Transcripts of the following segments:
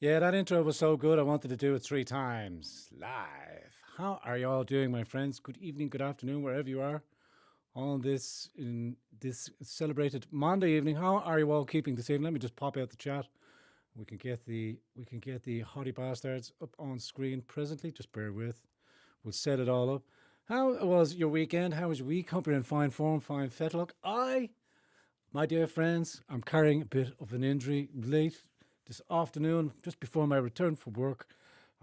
Yeah, that intro was so good. I wanted to do it three times live. How are you all doing, my friends? Good evening, good afternoon, wherever you are on this in this celebrated Monday evening. How are you all keeping this evening? Let me just pop out the chat. We can get the hottie bastards up on screen presently. Just bear with. We'll set it all up. How was your weekend? How was your week? Hope you're in fine form, fine fetlock. My dear friends, I'm carrying a bit of an injury late this afternoon, just before my return from work.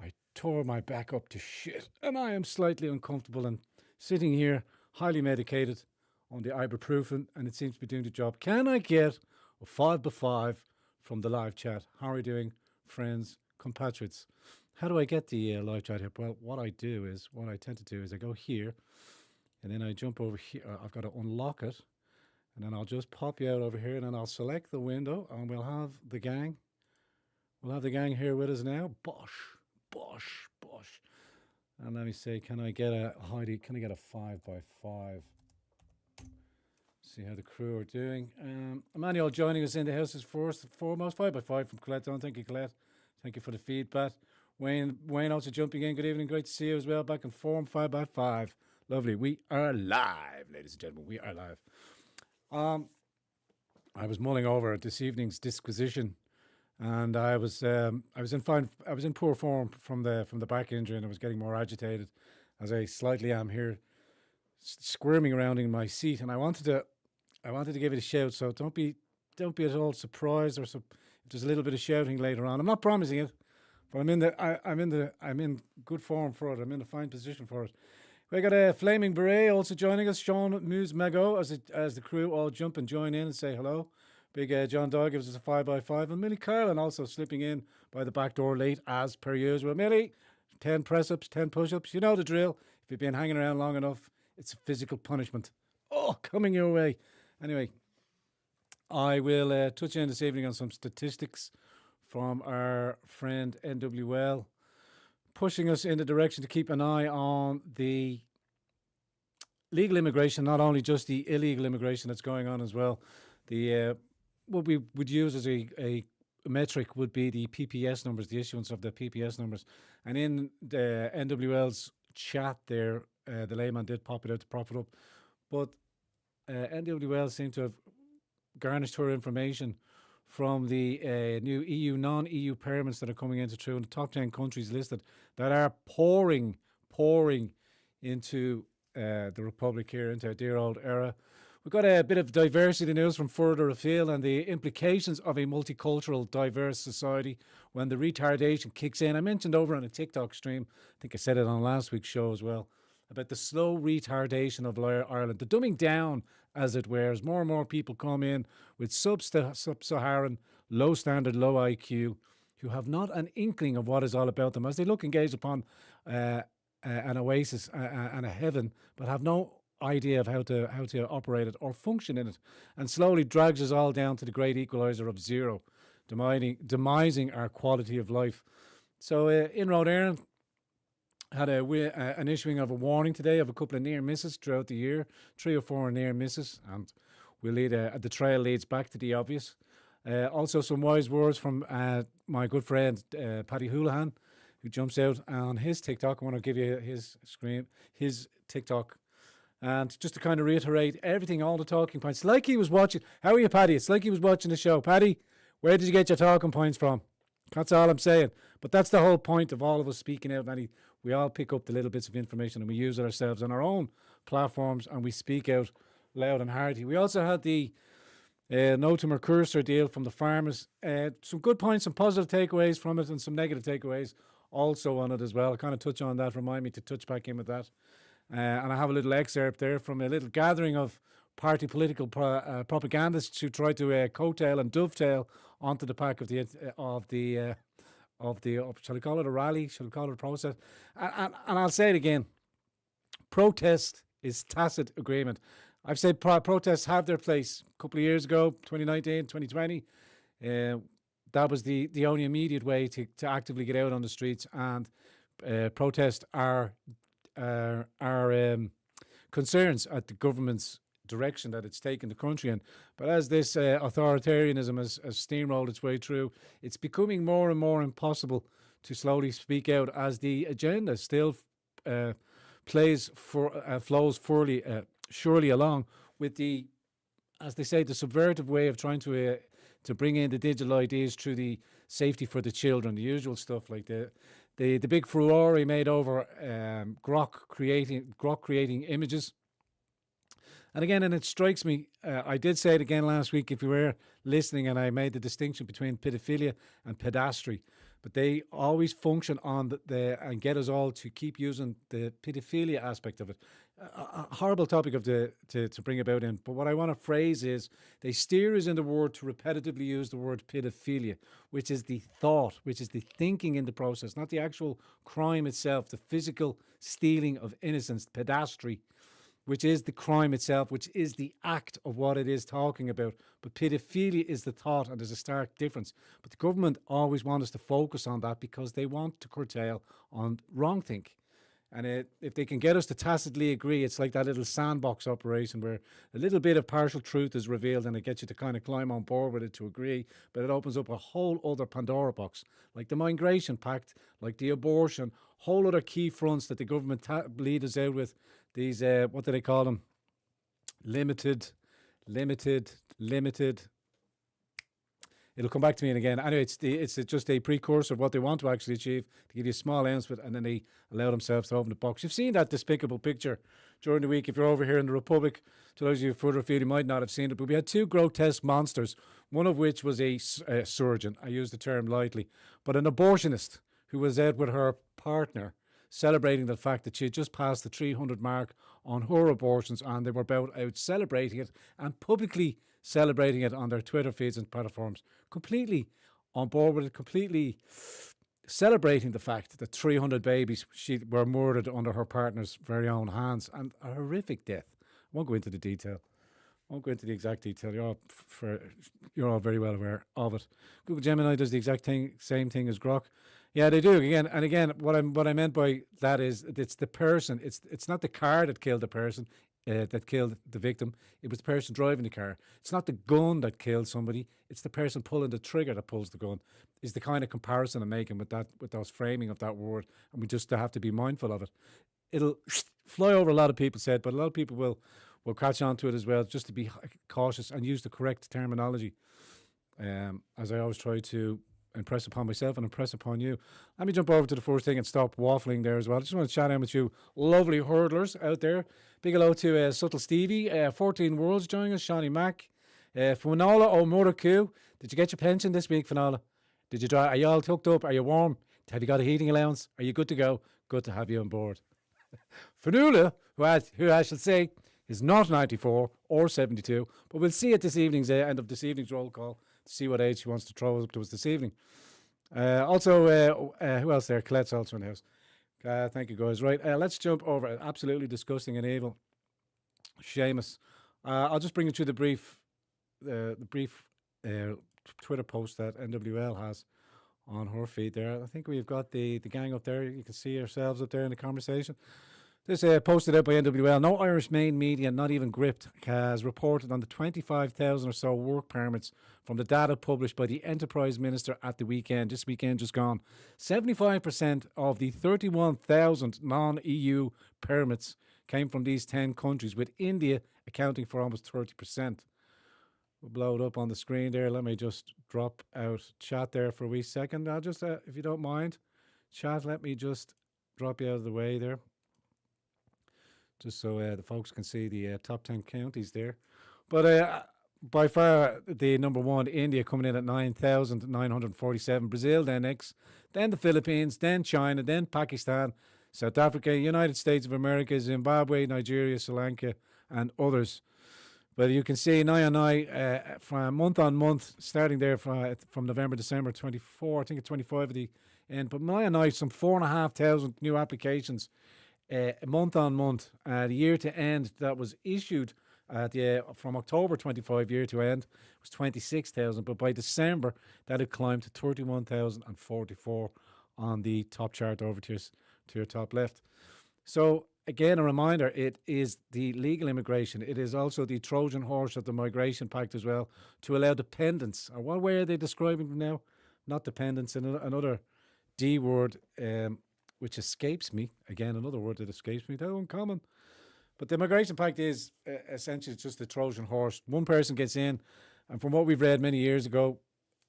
I tore my back up to shit, and I am slightly uncomfortable and sitting here, highly medicated on the ibuprofen, and it seems to be doing the job. Can I get a 5 by 5 from the live chat? How are you doing, friends, compatriots? How do I get the live chat here? Well, what I tend to do is I go here, and then I jump over here. I've got to unlock it. And then I'll just pop you out over here, and then I'll select the window, and we'll have the gang. We'll have the gang here with us now. Bosh, bosh, bosh. And let me say, can I get a 5 by 5? See how the crew are doing. Emmanuel joining us in the house is first and foremost. 5 by 5 from Colette. Thank you, Colette. Thank you for the feedback. Wayne also jumping in. Good evening. Great to see you as well. Back in form. 5 by 5. Lovely. We are live, ladies and gentlemen. We are live. I was mulling over this evening's disquisition, and I was in poor form from the back injury, and I was getting more agitated, as I slightly am here, squirming around in my seat, and I wanted to give it a shout. So don't be at all surprised if there's a little bit of shouting later on. I'm not promising it, but I'm in good form for it. I'm in a fine position for it. We got a Flaming Beret also joining us. Sean Muse Mago as the crew all jump and join in and say hello. Big John Doyle gives us a 5 by 5, and Millie Carlin also slipping in by the back door late as per usual. Millie, 10 press ups, 10 push ups. You know the drill. If you've been hanging around long enough, it's a physical punishment. Oh, coming your way. Anyway, I will touch in this evening on some statistics from our friend NWL, pushing us in the direction to keep an eye on the legal immigration, not only just the illegal immigration that's going on as well. The what we would use as a metric would be the PPS numbers, the issuance of the PPS numbers. And in the NWL's chat there, the layman did pop it out to prop it up. But NWL seemed to have garnished her information from the new EU, non-EU permits that are coming into through, and the top 10 countries listed that are pouring into the Republic here, into a dear old era. We've got a bit of diversity news from further afield and the implications of a multicultural, diverse society when the retardation kicks in. I mentioned over on a TikTok stream, I think I said it on last week's show as well, about the slow retardation of Ireland, the dumbing down, as it were, as more and more people come in with sub-Saharan, low standard, low IQ, who have not an inkling of what is all about them, as they look and gaze upon an oasis and a heaven, but have no idea of how to operate it or function in it, and slowly drags us all down to the great equalizer of zero, demising our quality of life. So Inroad Éireann had an issuing of a warning today of a couple of near misses throughout the year, 3 or 4 near misses, and we'll lead the trail leads back to the obvious. Also, some wise words from my good friend Paddy Houlihan, who jumps out on his TikTok. I want to give you his TikTok, and just to kind of reiterate everything, all the talking points, like he was watching. How are you, Paddy? It's like he was watching the show. Paddy, where did you get your talking points from? That's all I'm saying. But that's the whole point of all of us speaking out. We all pick up the little bits of information and we use it ourselves on our own platforms, and we speak out loud and hearty. We also had the no to Mercursor deal from the farmers. Some good points, some positive takeaways from it, and some negative takeaways also on it as well. I kind of touch on that, remind me to touch back in with that. And I have a little excerpt there from a little gathering of party political propagandists who try to coattail and dovetail onto the back of the shall we call it a rally? Shall we call it a protest? And I'll say it again. Protest is tacit agreement. I've said protests have their place. A couple of years ago, 2019, 2020, that was the only immediate way to actively get out on the streets and protest our concerns at the government's direction that it's taken the country in. But as this authoritarianism has steamrolled its way through, it's becoming more and more impossible to slowly speak out as the agenda still uh, flows surely along with the, as they say, the subvertive way of trying to bring in the digital ideas through the safety for the children, the usual stuff like the big furore he made over Grok creating images. And again, and it strikes me, I did say it again last week if you were listening, and I made the distinction between pedophilia and pedastry. But they always function on and get us all to keep using the pedophilia aspect of it. A horrible topic to bring about in. But what I want to phrase is they steer us in the word to repetitively use the word pedophilia, which is the thought, which is the thinking in the process, not the actual crime itself, the physical stealing of innocence, pedastry, which is the crime itself, which is the act of what it is talking about. But pedophilia is the thought, and there's a stark difference. But the government always want us to focus on that because they want to curtail on wrongthink. And if they can get us to tacitly agree, it's like that little sandbox operation where a little bit of partial truth is revealed and it gets you to kind of climb on board with it to agree, but it opens up a whole other Pandora box, like the Migration Pact, like the abortion, whole other key fronts that the government lead us out with. These, what do they call them? Limited. It'll come back to me again. Anyway, it's just a precursor of what they want to actually achieve, to give you a small ounce of it, and then they allow themselves to open the box. You've seen that despicable picture during the week. If you're over here in the Republic, to those of you further afield, you might not have seen it, but we had two grotesque monsters, one of which was a surgeon, I use the term lightly, but an abortionist who was out with her partner, celebrating the fact that she had just passed the 300 mark on her abortions, and they were about out celebrating it and publicly celebrating it on their Twitter feeds and platforms, completely on board with it, completely celebrating the fact that 300 babies were murdered under her partner's very own hands, and a horrific death. I won't go into the detail. I won't go into the exact detail. You're all very well aware of it. Google Gemini does the exact same thing as Grok. Yeah, they do. Again, what I meant by that is it's the person. It's not the car that killed the person, that killed the victim. It was the person driving the car. It's not the gun that killed somebody. It's the person pulling the trigger that pulls the gun. Is the kind of comparison I'm making with those framing of that word, and we just have to be mindful of it. It'll fly over a lot of people's head, but a lot of people will catch on to it as well, just to be cautious and use the correct terminology. As I always try to impress upon myself and impress upon you. Let me jump over to the first thing and stop waffling there as well. I just want to chat in with you lovely hurdlers out there. Big hello to Subtle Stevie, 14 Worlds joining us, Shawnee Mack, Finola O'Muraku. Did you get your pension this week, Finola? Did you are you all hooked up? Are you warm? Have you got a heating allowance? Are you good to go? Good to have you on board. Finola, who I shall say is not 94 or 72, but we'll see at this evening's end of this evening's roll call to see what age she wants to throw up to us this evening. Also, who else there? Colette's also in the house. Thank you, guys. Right, let's jump over. Absolutely disgusting and evil. Seamus. I'll just bring you through the brief Twitter post that NWL has on her feed there. I think we've got the gang up there. You can see yourselves up there in the conversation. This posted out by NWL. No Irish main media, not even Gript, has reported on the 25,000 or so work permits from the data published by the Enterprise Minister at the weekend. This weekend just gone. 75% of the 31,000 non-EU permits came from these 10 countries, with India accounting for almost 30%. We'll blow it up on the screen there. Let me just drop out chat there for a wee second. I'll just, if you don't mind, chat, let me just drop you out of the way there, just so the folks can see the top 10 counties there. But by far, the number one, India, coming in at 9,947. Brazil then next, then the Philippines, then China, then Pakistan, South Africa, United States of America, Zimbabwe, Nigeria, Sri Lanka, and others. But you can see from month on month, starting there from November, December 24, I think it's 25 at the end. But some 4,500 new applications month on month. The year to end that was issued from October 25 year to end was 26,000. But by December, that had climbed to 31,044 on the top chart over to your top left. So again, a reminder, it is the legal immigration. It is also the Trojan horse of the Migration Pact as well, to allow dependents. Or what way are they describing them now? Not dependents, another D word, which escapes me. Again, another word that escapes me. They're uncommon. But the Migration Pact is essentially just the Trojan horse. One person gets in, and from what we've read many years ago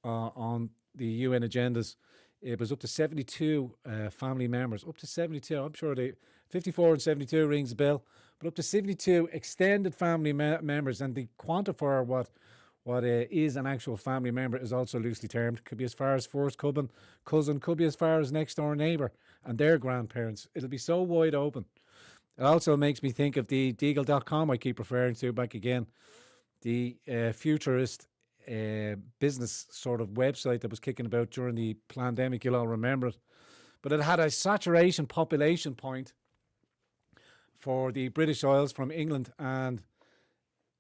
on the UN agendas, it was up to 72 family members. Up to 72. I'm sure 54 and 72 rings a bell, but up to 72 extended family members. And the quantifier, what is an actual family member, is also loosely termed. Could be as far as first cousin, could be as far as next door neighbour and their grandparents. It'll be so wide open. It also makes me think of the Deagle.com I keep referring to back again. The futurist business sort of website that was kicking about during the pandemic. You'll all remember it. But it had a saturation population point for the British Isles from England and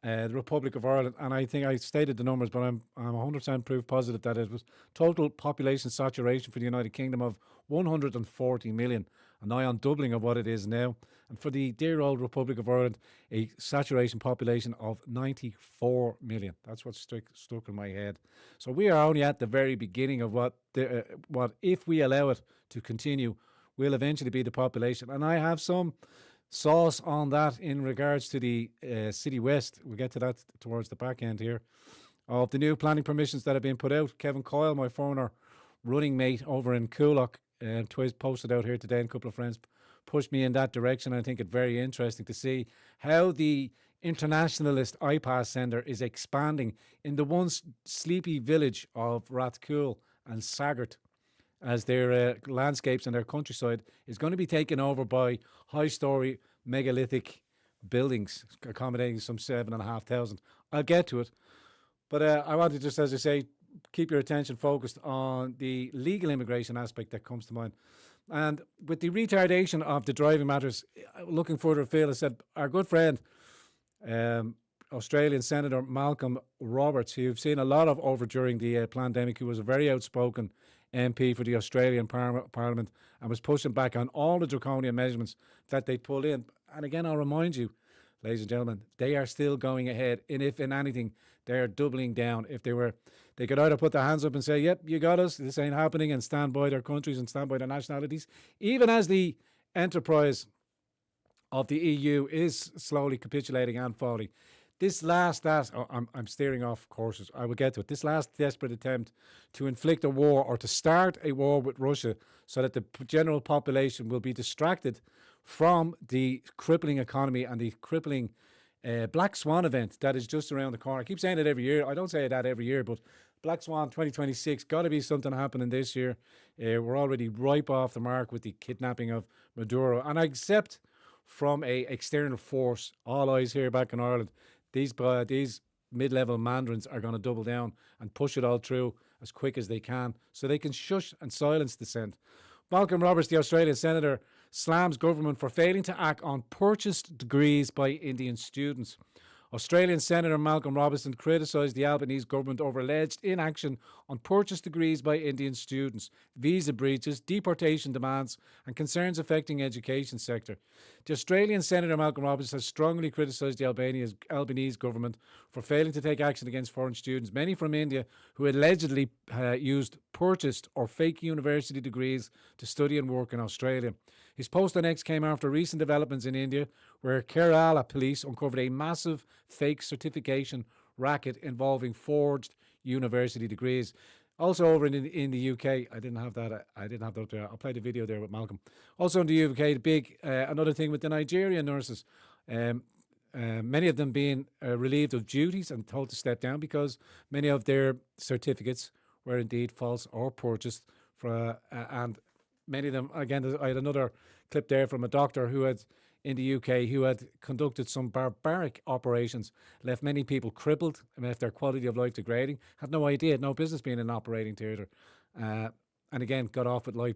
the Republic of Ireland. And I think I stated the numbers, but I'm 100% proof positive that it was total population saturation for the United Kingdom of 140 million, a nigh on doubling of what it is now. And for the dear old Republic of Ireland, a saturation population of 94 million. That's what stuck in my head. So we are only at the very beginning of what, if we allow it to continue, will eventually be the population. And I have some sauce on that in regards to the City West. We'll get to that towards the back end here. Of the new planning permissions that have been put out. Kevin Coyle, my former running mate over in Coolock, twice posted out here today, and a couple of friends pushed me in that direction. I think it's very interesting to see how the internationalist IPAS centre is expanding in the once sleepy village of Rathcoole and Saggart, as their landscapes and their countryside is going to be taken over by high-storey megalithic buildings accommodating some 7,500. I'll get to it. But I want to just, as I say, keep your attention focused on the legal immigration aspect that comes to mind. And with the retardation of the driving matters, looking further afield, I said our good friend, Australian Senator Malcolm Roberts, who you've seen a lot of over during the pandemic, who was a very outspoken MP for the Australian Parliament and was pushing back on all the draconian measurements that they pulled in. And again, I'll remind you, ladies and gentlemen, they are still going ahead. And if in anything, they're doubling down. If they could either put their hands up and say, yep, you got us, this ain't happening, and stand by their countries and stand by their nationalities, even as the enterprise of the EU is slowly capitulating and falling. This last, I'm steering off courses, I will get to it. This last desperate attempt to inflict a war or to start a war with Russia so that the general population will be distracted from the crippling economy and the crippling Black Swan event that is just around the corner. I keep saying it every year. I don't say that every year, but Black Swan 2026, got to be something happening this year. We're already ripe off the mark with the kidnapping of Maduro. And I accept from a external force, all eyes here back in Ireland, these mid-level mandarins are going to double down and push it all through as quick as they can so they can shush and silence dissent. Malcolm Roberts, the Australian Senator, slams government for failing to act on purchased degrees by Indian students. Australian Senator Malcolm Robertson criticised the Albanese government over alleged inaction on purchased degrees by Indian students, visa breaches, deportation demands and concerns affecting education sector. The Australian Senator Malcolm Robertson has strongly criticised the Albanese government for failing to take action against foreign students, many from India, who allegedly used purchased or fake university degrees to study and work in Australia. His post on X came after recent developments in India, where Kerala police uncovered a massive fake certification racket involving forged university degrees. Also over in the UK, I didn't have that up there. I'll play the video there with Malcolm. Also in the UK, the big another thing with the Nigerian nurses, many of them being relieved of duties and told to step down because many of their certificates were indeed false or purchased and many of them, again, I had another clip there from a doctor who had, in the UK, who had conducted some barbaric operations, left many people crippled, and left their quality of life degrading, had no idea, had no business being in an operating theatre, and again, got off with a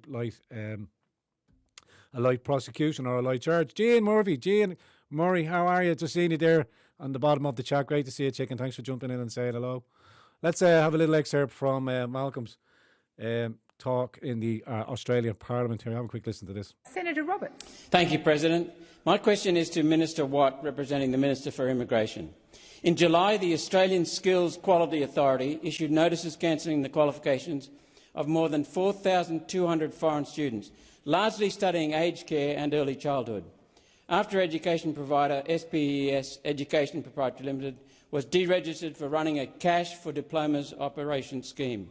light prosecution or a light charge. Jean Murray, how are you? Just seeing you there on the bottom of the chat. Great to see you, Chicken. Thanks for jumping in and saying hello. Let's have a little excerpt from Malcolm's talk in the Australian Parliament here. Have a quick listen to this. Senator Roberts. Thank you, President. My question is to Minister Watt, representing the Minister for Immigration. In July, the Australian Skills Quality Authority issued notices cancelling the qualifications of more than 4,200 foreign students, largely studying aged care and early childhood, after education provider SPES Education Proprietary Limited was deregistered for running a cash for diplomas operation scheme.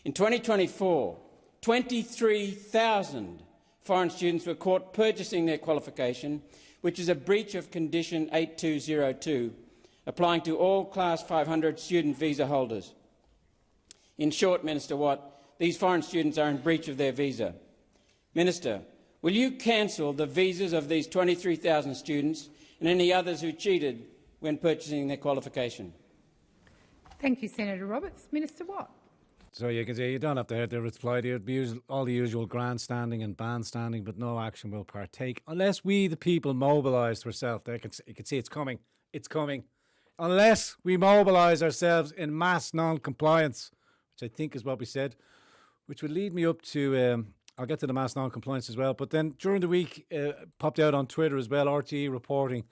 In 2024, 23,000 foreign students were caught purchasing their qualification, which is a breach of Condition 8202, applying to all Class 500 student visa holders. In short, Minister Watt, these foreign students are in breach of their visa. Minister, will you cancel the visas of these 23,000 students and any others who cheated when purchasing their qualification? Thank you, Senator Roberts. Minister Watt. So you can say you don't have to hear the reply. There'd be all the usual grandstanding and bandstanding, but no action will partake unless we, the people, mobilise ourselves. You can see it's coming. It's coming. Unless we mobilise ourselves in mass non-compliance, which I think is what we said, which would lead me up to. I'll get to the mass non-compliance as well. But then during the week, popped out on Twitter as well, RTE reporting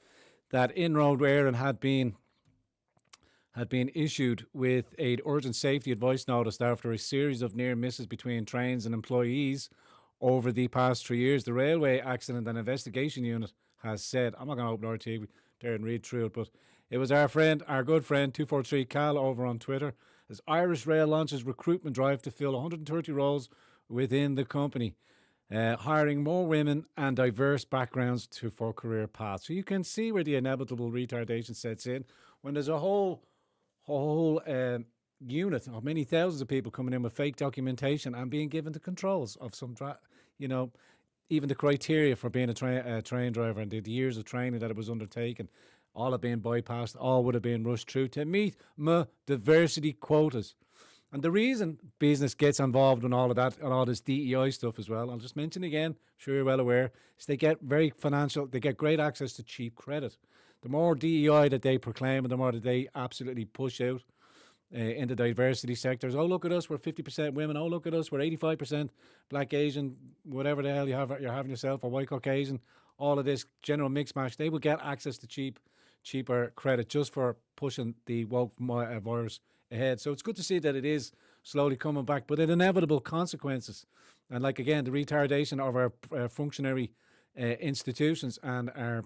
that Inroad Éireann had been issued with an urgent safety advice notice after a series of near misses between trains and employees over the past 3 years. The Railway Accident and Investigation Unit has said, I'm not going to open RTE there and read through it, but it was our good friend 243 Cal over on Twitter, as Irish Rail launches recruitment drive to fill 130 roles within the company, hiring more women and diverse backgrounds for career paths. So you can see where the inevitable retardation sets in when there's a whole unit of many thousands of people coming in with fake documentation and being given the controls of some, even the criteria for being a train driver and the years of training that it was undertaken, all have been bypassed, all would have been rushed through to meet diversity quotas. And the reason business gets involved in all of that and all this DEI stuff as well, I'll just mention again, I'm sure you're well aware, is they get they get great access to cheap credit. The more DEI that they proclaim and the more that they absolutely push out in the diversity sectors. Oh, look at us, we're 50% women. Oh, look at us, we're 85% black, Asian, whatever the hell you're having yourself, or white Caucasian, all of this general mix mash. They will get access to cheaper credit just for pushing the woke virus ahead. So it's good to see that it is slowly coming back, but it inevitable consequences. And like, again, the retardation of our functionary institutions and our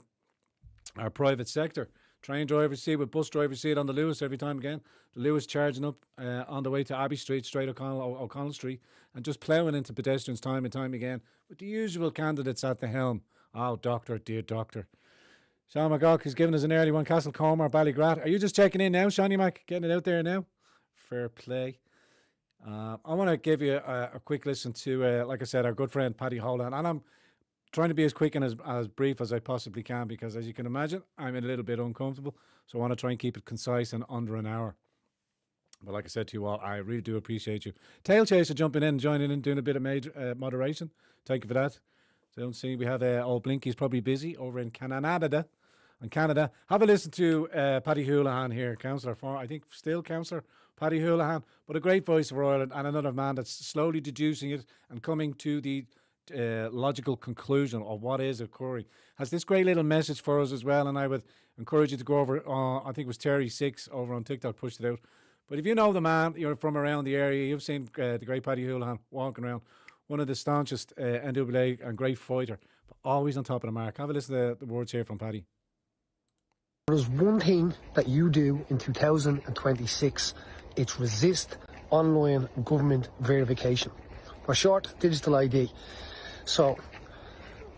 private sector. Train drivers see it, with bus drivers see it on the Lewis every time again. The Lewis charging up on the way to Abbey Street, straight O'Connell Street, and just ploughing into pedestrians time and time again with the usual candidates at the helm. Oh, doctor, dear doctor. Sean McGough has given us an early one, Castlecomer or Ballygrat. Are you just checking in now, Shawnee Mac? Getting it out there now? Fair play. I want to give you a quick listen to, like I said, our good friend Paddy Holohan. And I'm trying to be as quick and as brief as I possibly can because, as you can imagine, I'm a little bit uncomfortable. So I want to try and keep it concise and under an hour. But like I said to you all, I really do appreciate you. Tail Chaser jumping in, joining in, doing a bit of moderation. Thank you for that. So don't see, we have old Blinky's probably busy over in Canada. Have a listen to Paddy Holohan here, councillor for, I think still councillor Paddy Holohan, but a great voice for Ireland and another man that's slowly deducing it and coming to the logical conclusion of what is occurring. Has this great little message for us as well, and I would encourage you to go over, I think it was Terry6 over on TikTok pushed it out. But if you know the man, you're from around the area, you've seen the great Paddy Holohan walking around, one of the staunchest NWA and great fighter, but always on top of the mark. Have a listen to the words here from Paddy. There's one thing that you do in 2026, it's resist online government verification, or short, digital ID. So,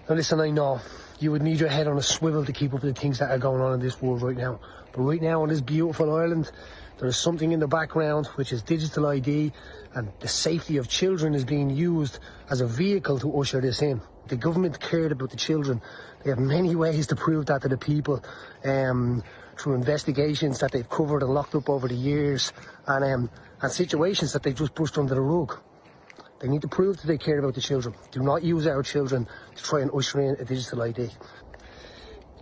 now listen, I know you would need your head on a swivel to keep up with the things that are going on in this world right now. But right now in this beautiful Ireland, there is something in the background which is digital ID, and the safety of children is being used as a vehicle to usher this in. The government cared about the children. They have many ways to prove that to the people, through investigations that they've covered and locked up over the years, and situations that they've just brushed under the rug. They need to prove that they care about the children. Do not use our children to try and usher in a digital ID.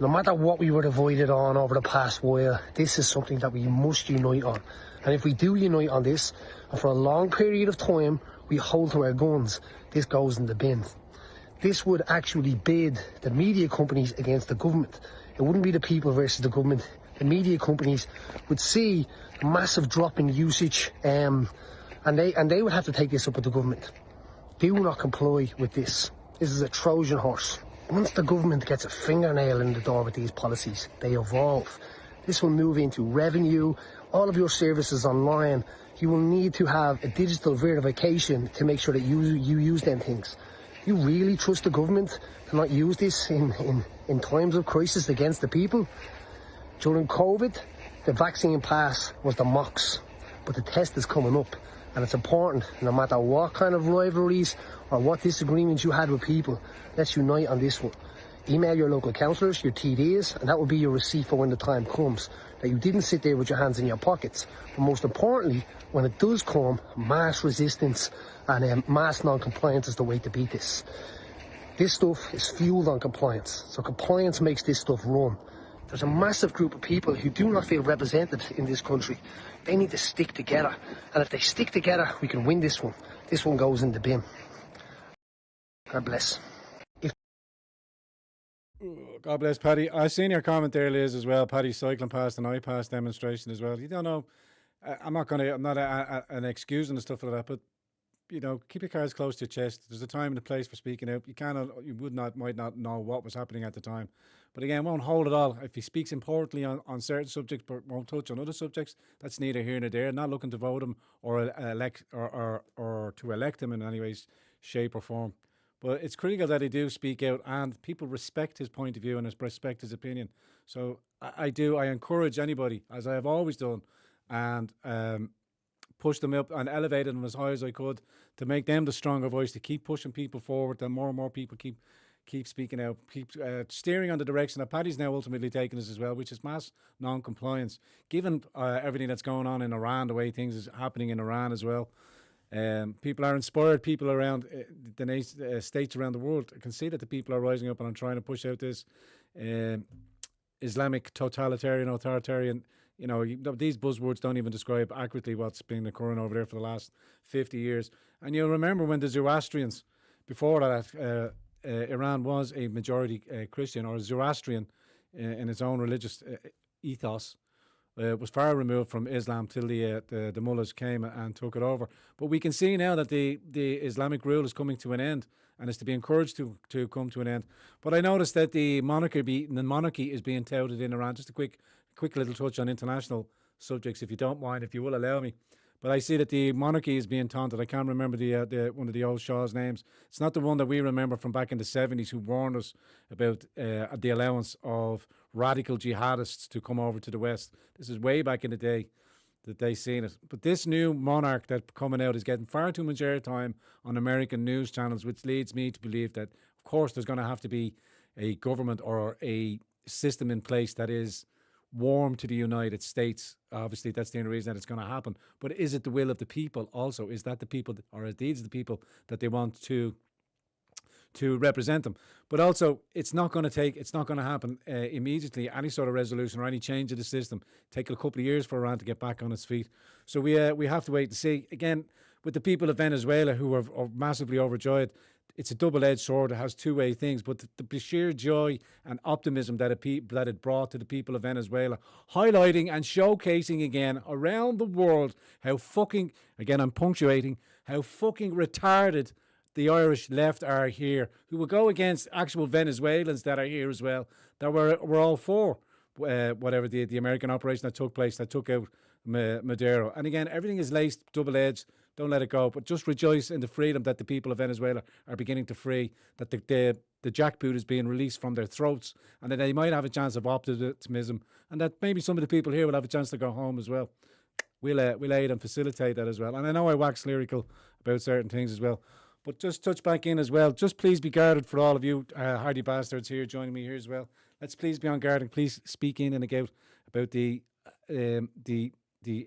No matter what we were divided on over the past while, this is something that we must unite on. And if we do unite on this, and for a long period of time, we hold to our guns, this goes in the bin. This would actually bid the media companies against the government. It wouldn't be the people versus the government. The media companies would see a massive drop in usage, and they would have to take this up with the government. Do not comply with this. This is a Trojan horse. Once the government gets a fingernail in the door with these policies, they evolve. This will move into revenue, all of your services online. You will need to have a digital verification to make sure that you use them things. You really trust the government to not use this in times of crisis against the people? During COVID, the vaccine pass was the MOX, but the test is coming up, and it's important, no matter what kind of rivalries or what disagreements you had with people, let's unite on this one. Email your local councillors, your TDs, and that will be your receipt for when the time comes, that you didn't sit there with your hands in your pockets. But most importantly, when it does come, mass resistance and mass non-compliance is the way to beat this. This stuff is fueled on compliance, so compliance makes this stuff run. There's a massive group of people who do not feel represented in this country. They need to stick together, and if they stick together, we can win this one. This one goes in the bin. God bless. God bless, Paddy. I seen your comment there, Liz, as well. Paddy's cycling past an iPass demonstration as well. You don't know. I'm not an excuse and stuff like that, but you know, keep your cards close to your chest. There's a time and a place for speaking out. Might not know what was happening at the time, but again, won't hold it all. If he speaks importantly on certain subjects, but won't touch on other subjects, that's neither here nor there. Not looking to vote him or elect or to elect him in any way, shape, or form. But it's critical that he do speak out and people respect his point of view and respect his opinion. So I encourage anybody, as I have always done, and push them up and elevated them as high as I could to make them the stronger voice, to keep pushing people forward, and more people keep speaking out, keep steering on the direction that Paddy's now ultimately taking us as well, which is mass non-compliance. Given everything that's going on in Iran, the way things is happening in Iran as well, people are inspired. People around the states around the world can see that the people are rising up and are trying to push out this Islamic totalitarian, authoritarian. You know, these buzzwords don't even describe accurately what's been occurring over there for the last 50 years. And you'll remember when the Zoroastrians, before that, Iran was a majority Christian, or Zoroastrian in its own religious ethos, was far removed from Islam till the mullahs came and took it over. But we can see now that the Islamic rule is coming to an end, and is to be encouraged to come to an end. But I noticed that the monarchy is being touted in Iran. Just a quick little touch on international subjects, if you don't mind, if you will allow me. But I see that the monarchy is being taunted. I can't remember the one of the old Shah's names. It's not the one that we remember from back in the 70s who warned us about the allowance of radical jihadists to come over to the West. This is way back in the day that they seen it. But this new monarch that's coming out is getting far too much airtime on American news channels, which leads me to believe that, of course, there's going to have to be a government or a system in place that is warm to the United States. Obviously, that's the only reason that it's going to happen. But is it the will of the people also? Is that the people, or are these the people that they want to represent them? But also, it's not going to happen immediately. Any sort of resolution or any change of the system take a couple of years for Iran to get back on its feet. So we have to wait to see. Again, with the people of Venezuela who are massively overjoyed, it's a double-edged sword. It has two-way things, but the sheer joy and optimism that it brought to the people of Venezuela, highlighting and showcasing again around the world how fucking, again I'm punctuating, how fucking retarded the Irish left are here, who will go against actual Venezuelans that are here as well, that we're all for whatever the American operation that took place, that took out Maduro. And again, everything is laced, double-edged. Don't let it go, but just rejoice in the freedom that the people of Venezuela are beginning to free, that the jackboot is being released from their throats, and that they might have a chance of optimism, and that maybe some of the people here will have a chance to go home as well. We'll aid and facilitate that as well. And I know I wax lyrical about certain things as well, but just touch back in as well. Just please be guarded for all of you hardy bastards here joining me here as well. Let's please be on guard and please speak in and out about the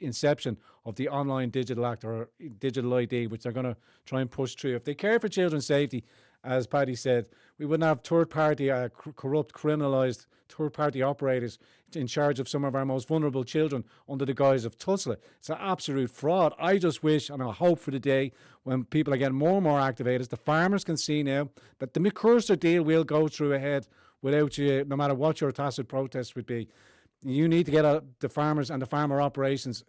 inception of the online digital act or digital ID, which they're going to try and push through. If they care for children's safety, as Paddy said, we wouldn't have third-party, corrupt, criminalised third-party operators in charge of some of our most vulnerable children under the guise of Tusla. It's an absolute fraud. I just wish, and I hope for the day when people are getting more and more activated, the farmers can see now that the McCurser deal will go through ahead without you, no matter what your tacit protest would be. You need to get the farmers and the farmer operations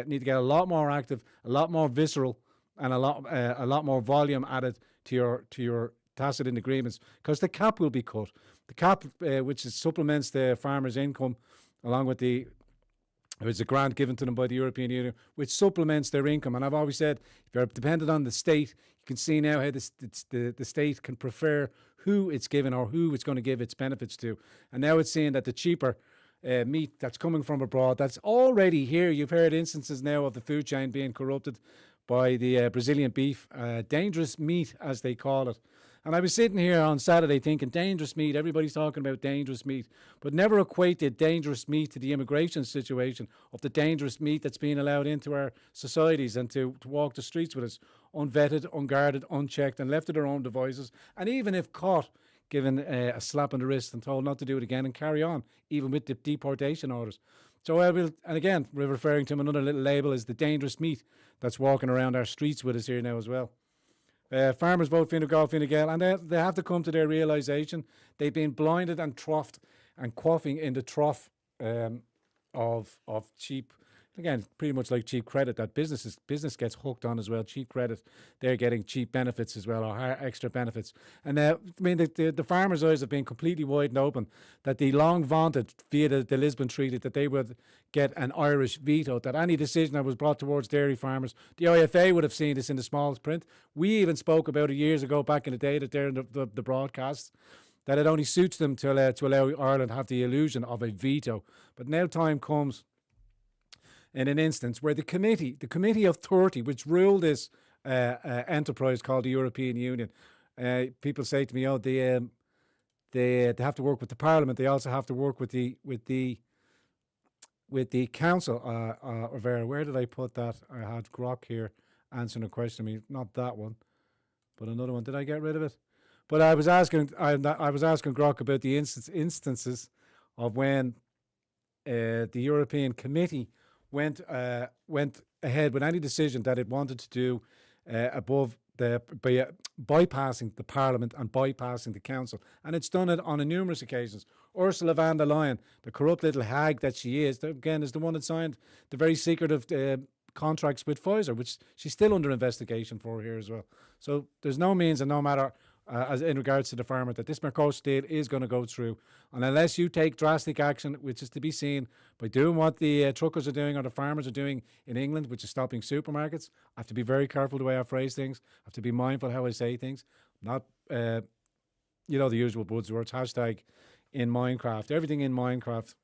need to get a lot more active, a lot more visceral, and a lot more volume added to your tacit agreements, because the cap will be cut. The cap, which supplements the farmers' income, along with it's a grant given to them by the European Union, which supplements their income. And I've always said, if you're dependent on the state, you can see now how the state can prefer who it's given or who it's going to give its benefits to. And now it's seeing that the cheaper meat that's coming from abroad, that's already here. You've heard instances now of the food chain being corrupted by the Brazilian beef, dangerous meat, as they call it. And I was sitting here on Saturday thinking, dangerous meat, everybody's talking about dangerous meat, but never equated dangerous meat to the immigration situation of the dangerous meat that's being allowed into our societies and to walk the streets with us, unvetted, unguarded, unchecked, and left to their own devices. And even if caught, given a slap on the wrist and told not to do it again and carry on, even with the deportation orders. So I will, and again, we're referring to another little label as the dangerous meat that's walking around our streets with us here now as well. Farmers vote Fine Gael, Fine Gael, and they have to come to their realisation they've been blinded and troughed and quaffing in the trough of cheap, again, pretty much like cheap credit that business gets hooked on as well. Cheap credit, they're getting cheap benefits as well, or extra benefits. And I mean, the farmers' eyes have been completely wide and open that the long vaunted via the Lisbon Treaty that they would get an Irish veto, that any decision that was brought towards dairy farmers, the IFA would have seen this in the smallest print. We even spoke about it years ago back in the day that they're in the broadcasts, that it only suits them to allow Ireland to have the illusion of a veto. But now time comes in an instance where the Committee of 30, which ruled this enterprise called the European Union, people say to me, oh, they have to work with the Parliament. They also have to work with the Council. Where did I put that? I had Grok here answering a question to me. Not that one, but another one. Did I get rid of it? But I was asking Grok about the instances of when the European Committee went ahead with any decision that it wanted to do bypassing the Parliament and bypassing the Council. And it's done it on numerous occasions. Ursula von der Leyen, the corrupt little hag that she is, again, is the one that signed the very secretive contracts with Pfizer, which she's still under investigation for here as well. So there's no means, and no matter as in regards to the farmer, that this Mercosur deal is going to go through. And unless you take drastic action, which is to be seen by doing what the truckers are doing or the farmers are doing in England, which is stopping supermarkets, I have to be very careful the way I phrase things. I have to be mindful how I say things. Not, the usual buzzwords, hashtag in Minecraft, everything in Minecraft.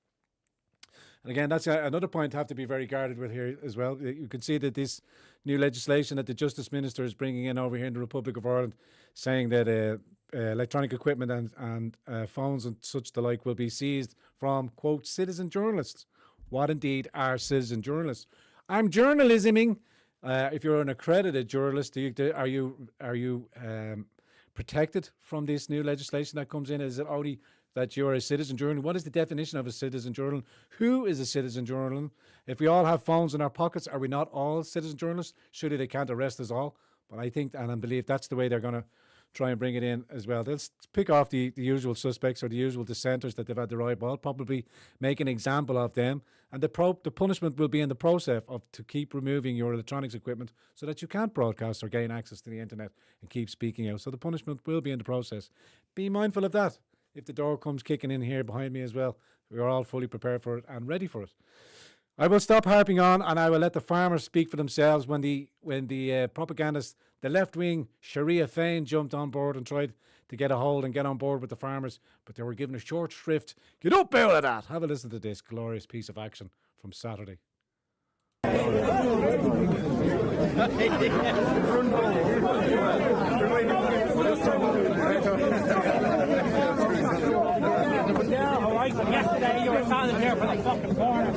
And again, that's another point to have to be very guarded with here as well. You can see that this new legislation that the Justice Minister is bringing in over here in the Republic of Ireland, saying that electronic equipment and phones and such the like will be seized from, quote, citizen journalists. What indeed are citizen journalists? I'm journalisming. If you're an accredited journalist, are you protected from this new legislation that comes in? Is it only that you're a citizen journal? What is the definition of a citizen journal? Who is a citizen journal? If we all have phones in our pockets, are we not all citizen journalists? Surely they can't arrest us all. But I think and I believe that's the way they're going to try and bring it in as well. They'll pick off the usual suspects or the usual dissenters that they've had their eyeball, probably make an example of them. And the punishment will be in the process of to keep removing your electronics equipment so that you can't broadcast or gain access to the internet and keep speaking out. So the punishment will be in the process. Be mindful of that. If the door comes kicking in here behind me as well, we're all fully prepared for it and ready for it. I will stop harping on, and I will let the farmers speak for themselves. When the propagandists, the left-wing Sharia Fein jumped on board and tried to get a hold and get on board with the farmers, but they were given a short shrift. Get up out of that. Have a listen to this glorious piece of action from Saturday. Yeah, all right. Yesterday you were standing here for the fucking corner.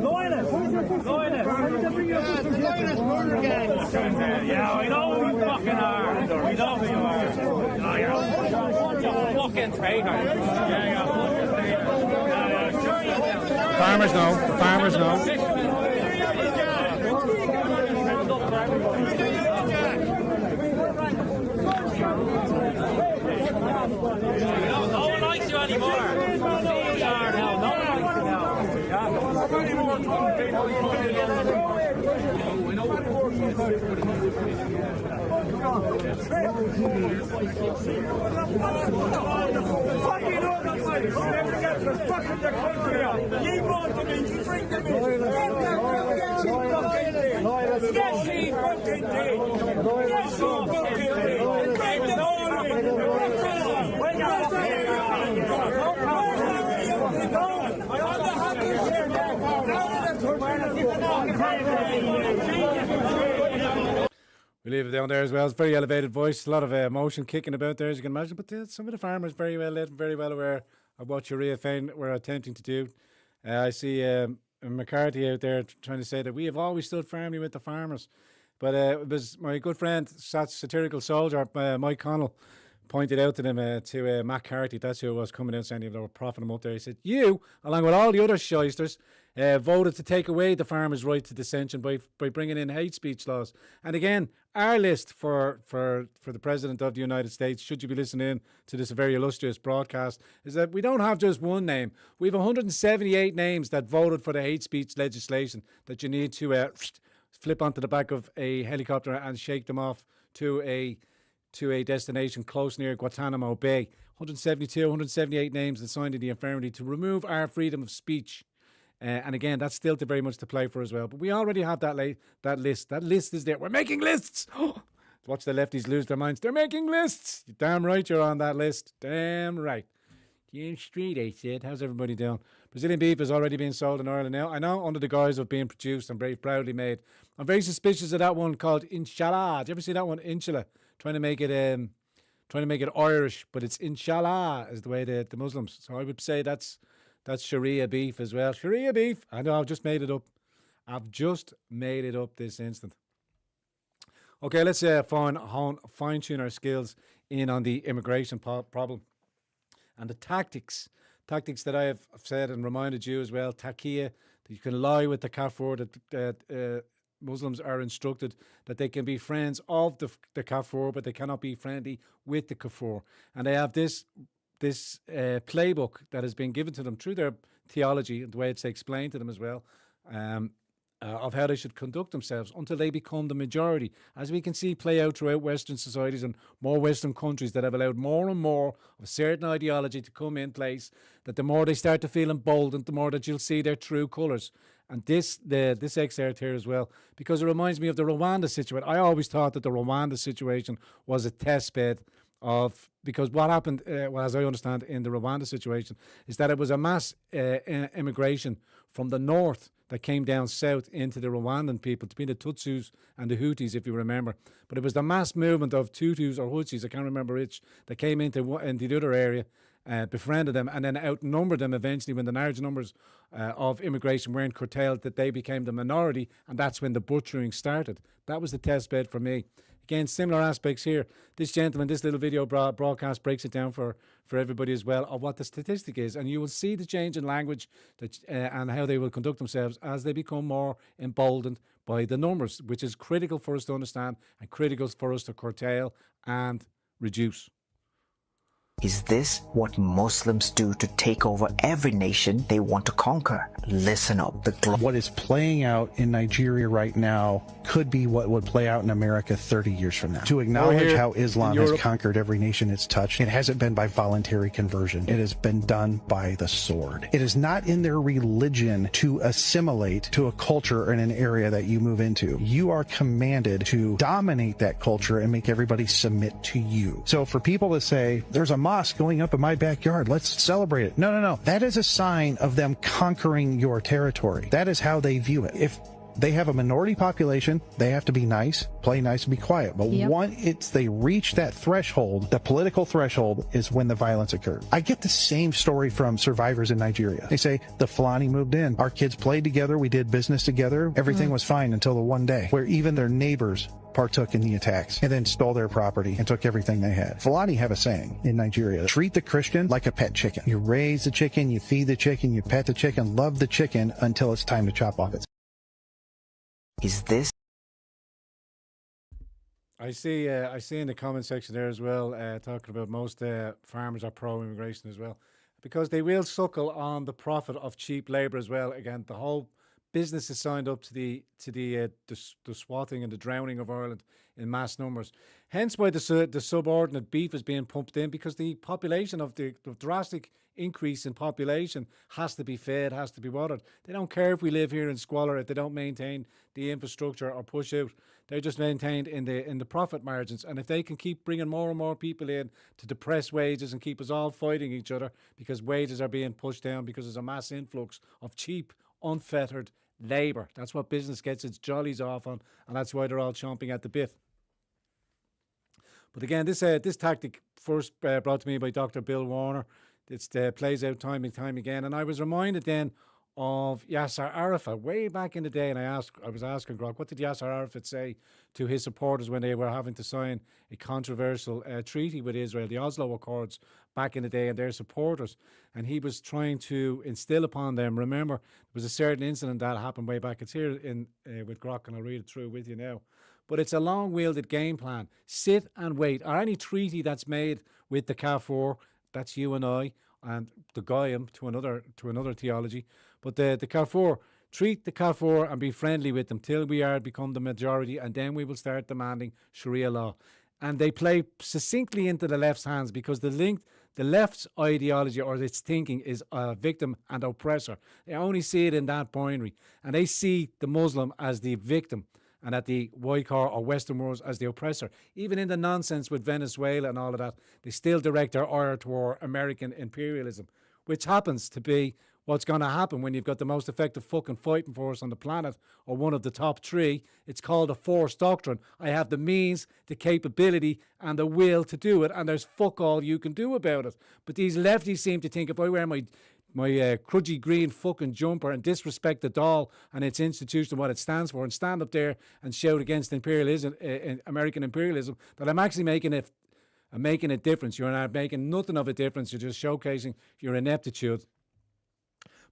Go in it. Yeah, I know who you fucking are. We know who you are. Oh, you're a fucking traitor. Yeah, you're a fucking traitor. Sure you will. The farmers know. The farmers know. No one likes you anymore. You are now. No one likes We leave it down there as well. It's a very elevated voice, a lot of emotion kicking about there, as you can imagine. But some of the farmers very well lit, very well aware of what Sharia Fein were attempting to do. I see McCarthy out there trying to say that we have always stood firmly with the farmers. But it was my good friend, satirical soldier, Mike Connell, pointed out to them, to Matt Carthy, that's who was coming out saying they were propping him up there. He said, you, along with all the other shysters, voted to take away the farmers' right to dissension by bringing in hate speech laws. And again, our list for the President of the United States, should you be listening in to this very illustrious broadcast, is that we don't have just one name. We have 178 names that voted for the hate speech legislation that you need to flip onto the back of a helicopter and shake them off to a destination close near Guantanamo Bay. 178 names that signed in the infirmity to remove our freedom of speech. And again, that's still very much to play for as well. But we already have that list. That list is there. We're making lists. Watch the lefties lose their minds. They're making lists. You're damn right you're on that list. Damn right. Damn straight, I said. How's everybody doing? Brazilian beef is already being sold in Ireland now. I know, under the guise of being produced and very proudly made. I'm very suspicious of that one called Inshallah. Do you ever see that one? Inshallah. Trying to make it Irish, but it's Inshallah is the way the Muslims. So I would say that's Sharia beef as well. Sharia beef. I know, I've just made it up. I've just made it up this instant. Okay, let's fine-tune our skills in on the immigration problem. And the tactics that I have said and reminded you as well, taqiyya, that you can lie with the kafir, that Muslims are instructed that they can be friends of the kafir, but they cannot be friendly with the kafir. And they have this playbook that has been given to them through their theology and the way it's explained to them as well, of how they should conduct themselves until they become the majority, as we can see play out throughout Western societies and more Western countries that have allowed more and more of a certain ideology to come in place, that the more they start to feel emboldened, the more that you'll see their true colours. And this excerpt here as well, because it reminds me of the Rwanda situation. I always thought that the Rwanda situation was a test bed because what happened, as I understand, in the Rwanda situation is that it was a mass immigration from the north that came down south into the Rwandan people, to be the Tutsis and the Hutus, if you remember. But it was the mass movement of Tutus or Hutsis, I can't remember which, that came into the other area, befriended them, and then outnumbered them eventually when the large numbers of immigration weren't curtailed, that they became the minority, and that's when the butchering started. That was the test bed for me. Again, similar aspects here. This gentleman, this little video broadcast breaks it down for everybody as well of what the statistic is. And you will see the change in language and how they will conduct themselves as they become more emboldened by the numbers, which is critical for us to understand and critical for us to curtail and reduce. Is this what Muslims do to take over every nation they want to conquer? Listen up. What is playing out in Nigeria right now could be what would play out in America 30 years from now. To acknowledge how Islam has conquered every nation it's touched, it hasn't been by voluntary conversion. It has been done by the sword. It is not in their religion to assimilate to a culture in an area that you move into. You are commanded to dominate that culture and make everybody submit to you. So for people to say, there's a mosque going up in my backyard, let's celebrate it. No. That is a sign of them conquering your territory. That is how they view it. If They have a minority population. They have to be nice, play nice, and be quiet. But Yep. once they reach that threshold, the political threshold, is when the violence occurs. I get the same story from survivors in Nigeria. They say the Fulani moved in. Our kids played together. We did business together. Everything was fine until the one day where even their neighbors partook in the attacks and then stole their property and took everything they had. Fulani have a saying in Nigeria: treat the Christian like a pet chicken. You raise the chicken, you feed the chicken, you pet the chicken, love the chicken until it's time to chop off its. Is this I see in the comment section there as well, talking about most farmers are pro-immigration as well, because they will suckle on the profit of cheap labour as well. Again, the whole business is signed up to the swatting and the drowning of Ireland in mass numbers. Hence why the subordinate beef is being pumped in, because the population of the drastic increase in population has to be fed, has to be watered. They don't care if we live here in squalor if they don't maintain the infrastructure or push out. They're just maintained in the profit margins. And if they can keep bringing more and more people in to depress wages and keep us all fighting each other because wages are being pushed down because there's a mass influx of cheap, unfettered labour. That's what business gets its jollies off on, and that's why they're all chomping at the bit. But again, this tactic first brought to me by Dr. Bill Warner. It plays out time and time again. And I was reminded then of Yasser Arafat way back in the day, and I was asking Grok, what did Yasser Arafat say to his supporters when they were having to sign a controversial treaty with Israel, the Oslo Accords, back in the day, and their supporters? And he was trying to instill upon them, remember, there was a certain incident that happened way back. It's here in with Grok, and I'll read it through with you now. But it's a long-wielded game plan. Sit and wait. Or any treaty that's made with the Kafur, that's you and I, and the Goyim to another theology. But the Kafur, treat the Kafur and be friendly with them till we become the majority, and then we will start demanding Sharia law. And they play succinctly into the left's hands, because the left's ideology or its thinking is victim and oppressor. They only see it in that binary, and they see the Muslim as the victim and at the white car or Western world as the oppressor. Even in the nonsense with Venezuela and all of that, they still direct their ire toward American imperialism, which happens to be what's going to happen when you've got the most effective fucking fighting force on the planet, or one of the top three. It's called a force doctrine. I have the means, the capability, and the will to do it, and there's fuck all you can do about it. But these lefties seem to think if I wear my crudgy green fucking jumper and disrespect the doll and its institution, what it stands for, and stand up there and shout against imperialism, American imperialism, that I'm actually making a difference. You're not making nothing of a difference. You're just showcasing your ineptitude.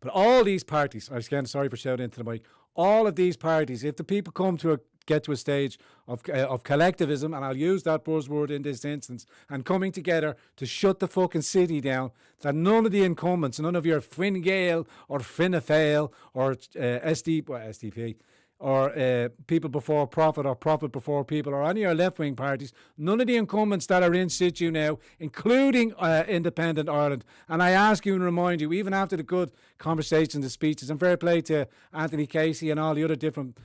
But all these parties, I'm again sorry for shouting into the mic, all of these parties, if the people come to get to a stage of collectivism, and I'll use that buzzword in this instance, and coming together to shut the fucking city down, that none of the incumbents, none of your Fine Gael or Fianna Fáil or SDP, or people before profit or profit before people, or any of your left-wing parties, none of the incumbents that are in situ now, including Independent Ireland. And I ask you and remind you, even after the good conversations, the speeches, and fair play to Anthony Casey and all the other different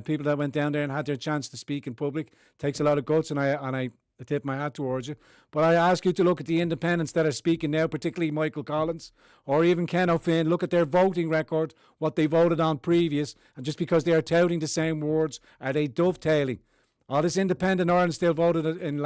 people that went down there and had their chance to speak in public, takes a lot of guts, and I tip my hat towards you. But I ask you to look at the independents that are speaking now, particularly Michael Collins or even Ken O'Finn. Look at their voting record, what they voted on previous, and just because they are touting the same words, are they dovetailing? All this independent Ireland still voted in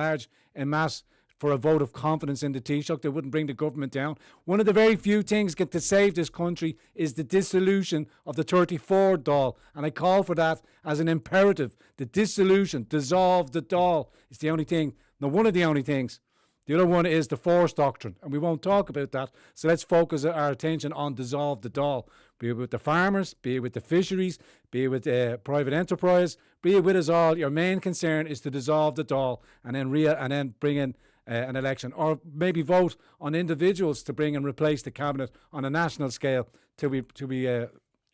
mass for a vote of confidence in the Taoiseach. They wouldn't bring the government down. One of the very few things get to save this country is the dissolution of the 34 Dáil, and I call for that as an imperative. The dissolution, dissolve the Dáil, is the only thing. No, one of the only things. The other one is the force doctrine, and we won't talk about that. So let's focus our attention on dissolve the Dáil. Be it with the farmers, be it with the fisheries, be it with private enterprise, be it with us all. Your main concern is to dissolve the Dáil and then bring in an election, or maybe vote on individuals to bring and replace the cabinet on a national scale till we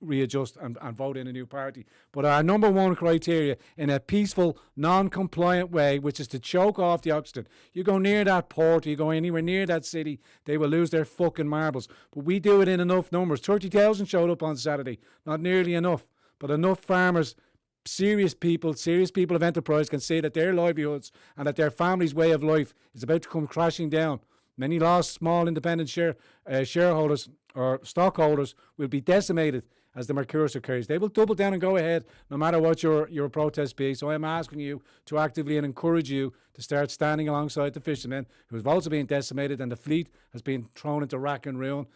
readjust and vote in a new party. But our number one criteria, in a peaceful, non-compliant way, which is to choke off the oxygen. You go near that port, you go anywhere near that city, they will lose their fucking marbles. But we do it in enough numbers. 30,000 showed up on Saturday. Not nearly enough, but enough farmers, serious people of enterprise can say that their livelihoods and that their family's way of life is about to come crashing down. Many lost small independent shareholders or stockholders will be decimated, as the Mercosur carries. They will double down and go ahead no matter what your protest be. So I'm asking you to actively and encourage you to start standing alongside the fishermen who have also been decimated, and the fleet has been thrown into rack and ruin.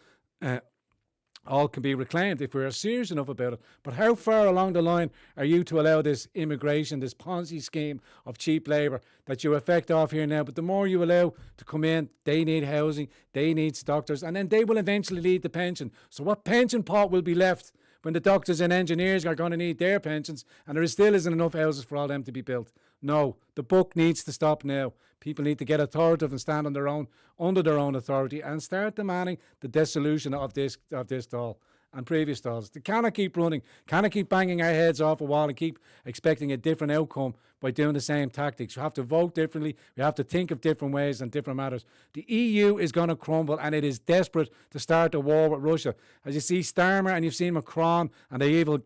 All can be reclaimed if we're serious enough about it. But how far along the line are you to allow this immigration, this Ponzi scheme of cheap labour that you effect off here now? But the more you allow to come in, they need housing, they need doctors, and then they will eventually need the pension. So what pension pot will be left when the doctors and engineers are going to need their pensions and there still isn't enough houses for all them to be built? No, the buck needs to stop now. People need to get authoritative and stand on their own, under their own authority, and start demanding the dissolution of this doll and previous dolls. They cannot keep running, cannot keep banging our heads off a wall and keep expecting a different outcome by doing the same tactics. We have to vote differently. We have to think of different ways and different matters. The EU is going to crumble, and it is desperate to start a war with Russia. As you see Starmer and you've seen Macron and the evil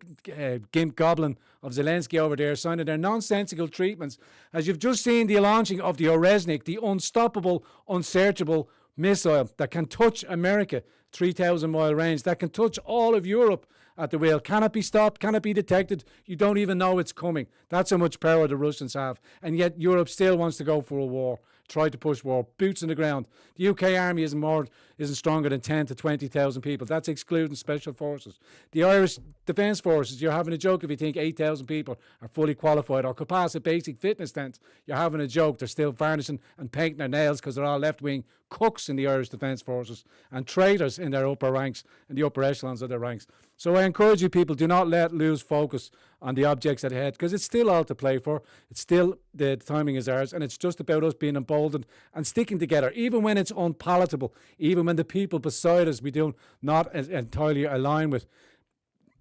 gimp goblin of Zelensky over there signing their nonsensical treatments, as you've just seen the launching of the Oresnik, the unstoppable, unsearchable missile that can touch America, 3,000-mile range, that can touch all of Europe at the wheel. Can it be stopped? Can it be detected? You don't even know it's coming. That's how much power the Russians have. And yet Europe still wants to go for a war, try to push war, boots on the ground. The UK army isn't stronger than 10 to 20,000 people. That's excluding special forces. The Irish Defence Forces, you're having a joke if you think 8,000 people are fully qualified or could pass a basic fitness test. You're having a joke. They're still varnishing and painting their nails because they're all left-wing cooks in the Irish Defence Forces and traitors in their upper ranks, in the upper echelons of their ranks. So I encourage you people, do not lose focus on the objects at head, because it's still all to play for. It's still, the timing is ours, and it's just about us being emboldened and sticking together, even when it's unpalatable, even when the people beside us we do not entirely align with.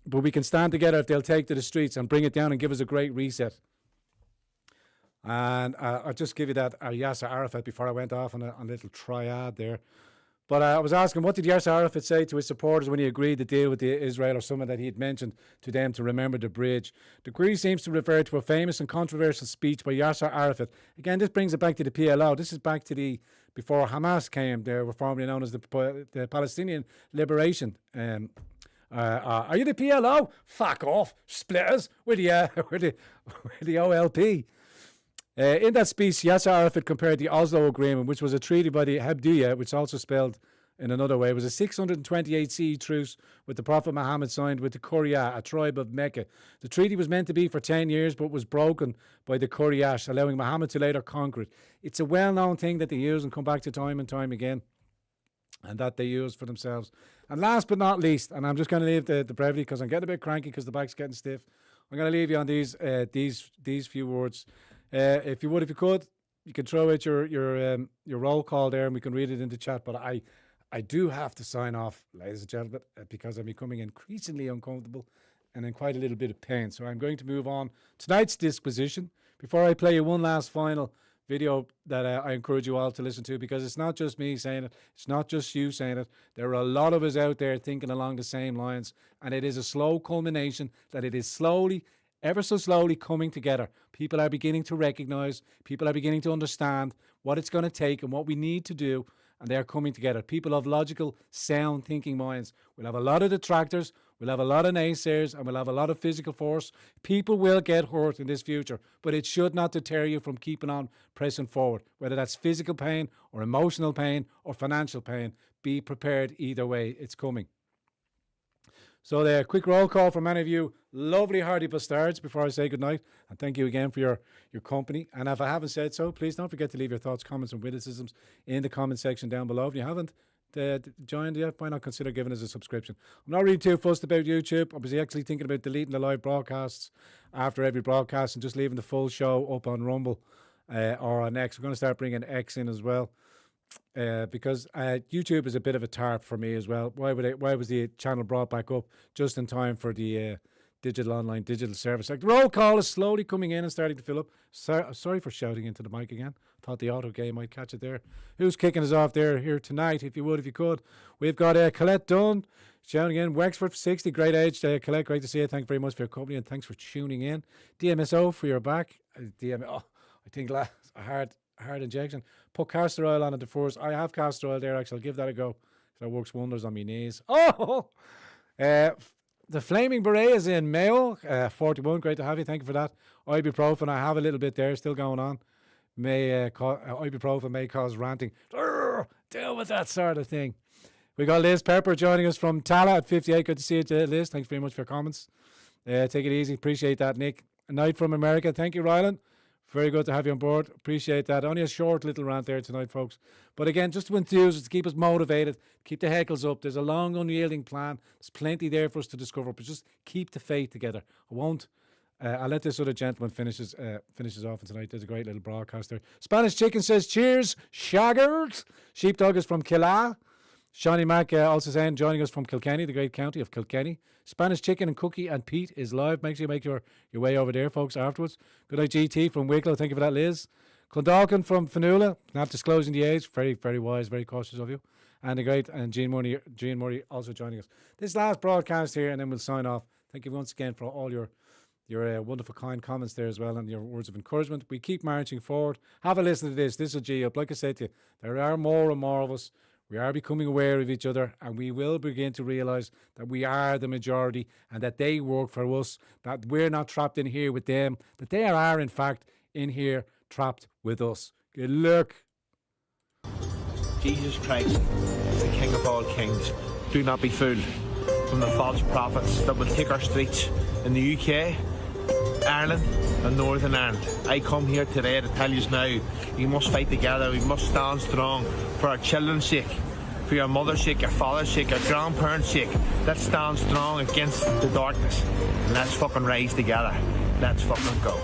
But we can stand together if they'll take to the streets and bring it down and give us a great reset. And I'll just give you that Yasser Arafat before I went off on a little triad there. But I was asking, what did Yasser Arafat say to his supporters when he agreed to deal with Israel, or someone that he had mentioned to them to remember the bridge? The agree seems to refer to a famous and controversial speech by Yasser Arafat. Again, this brings it back to the PLO. This is back to before Hamas came. They were formerly known as the Palestinian Liberation. Are you the PLO? Fuck off, splitters. We're the OLP. In that speech, Yasser Arafat compared the Oslo Agreement, which was a treaty by the Habdiyah, which also spelled in another way, was a 628 CE truce with the Prophet Muhammad signed with the Quraysh, a tribe of Mecca. The treaty was meant to be for 10 years, but was broken by the Quraysh, allowing Muhammad to later conquer it. It's a well-known thing that they use and come back to time and time again, and that they use for themselves. And last but not least, and I'm just going to leave the brevity because I'm getting a bit cranky because the back's getting stiff. I'm going to leave you on these few words. If you could, you can throw out your roll call there and we can read it in the chat. But I do have to sign off, ladies and gentlemen, because I'm becoming increasingly uncomfortable and in quite a little bit of pain. So I'm going to move on tonight's disposition before I play you one last final video that I encourage you all to listen to, because it's not just me saying it, it's not just you saying it. There are a lot of us out there thinking along the same lines, and it is a slow culmination that it is slowly, ever so slowly coming together. People are beginning to recognise, people are beginning to understand what it's going to take and what we need to do, and they're coming together. People of logical, sound thinking minds. We'll have a lot of detractors, we'll have a lot of naysayers, and we'll have a lot of physical force. People will get hurt in this future, but it should not deter you from keeping on pressing forward, whether that's physical pain or emotional pain or financial pain. Be prepared either way, it's coming. So the quick roll call from many of you lovely hearty bastards before I say goodnight, and thank you again for your company. And if I haven't said so, please don't forget to leave your thoughts, comments and witticisms in the comment section down below. If you haven't joined yet, why not consider giving us a subscription? I'm not really too fussed about YouTube. I was actually thinking about deleting the live broadcasts after every broadcast and just leaving the full show up on Rumble or on X. We're going to start bringing X in as well. Because YouTube is a bit of a tarp for me as well. Why was the channel brought back up just in time for the digital service? Like, the roll call is slowly coming in and starting to fill up. Sorry for shouting into the mic again. Thought the auto game might catch it there. Who's kicking us off here tonight? If you could. We've got Colette Dunn shouting in. Wexford for 60, great age. Colette, great to see you. Thank you very much for your company and thanks for tuning in. DMSO for your back. I think a hard injection. Put castor oil on it first. I have castor oil there, actually. I'll give that a go. That works wonders on my knees. The Flaming Beret is in Mayo, 41. Great to have you. Thank you for that. Ibuprofen, I have a little bit there still going on. Ibuprofen may cause ranting. Deal with that sort of thing. We got Liz Pepper joining us from Tala at 58. Good to see you, Liz. Thanks very much for your comments. Take it easy. Appreciate that, Nick. A night from America. Thank you, Rylan. Very good to have you on board. Appreciate that. Only a short little rant there tonight, folks. But again, just to enthuse us, to keep us motivated, keep the heckles up. There's a long, unyielding plan. There's plenty there for us to discover, but just keep the faith together. I'll let this other gentleman finishes off tonight. There's a great little broadcast there. Spanish Chicken says, cheers, shaggers. Sheepdog is from Killa. Shawnee Mack also saying, joining us from Kilkenny, the great county of Kilkenny. Spanish Chicken and Cookie and Pete is live. Make sure you make your way over there, folks, afterwards. Good night, GT from Wicklow. Thank you for that, Liz. Clondalkin from Fanula, not disclosing the age. Very, very wise, very cautious of you. And the great, and Jean Murray also joining us. This last broadcast here, and then we'll sign off. Thank you once again for all your wonderful, kind comments there as well, and your words of encouragement. We keep marching forward. Have a listen to this. This will G up. Like I said to you, there are more and more of us. We are becoming aware of each other, and we will begin to realise that we are the majority and that they work for us, that we're not trapped in here with them, that they are, in fact, in here trapped with us. Good luck. Jesus Christ, the King of all kings. Do not be fooled from the false prophets that will take our streets in the UK, Ireland and Northern Ireland. I come here today to tell you now, we must fight together, we must stand strong for our children's sake, for your mother's sake, your father's sake, your grandparents' sake. Let's stand strong against the darkness and let's fucking rise together. Let's fucking go.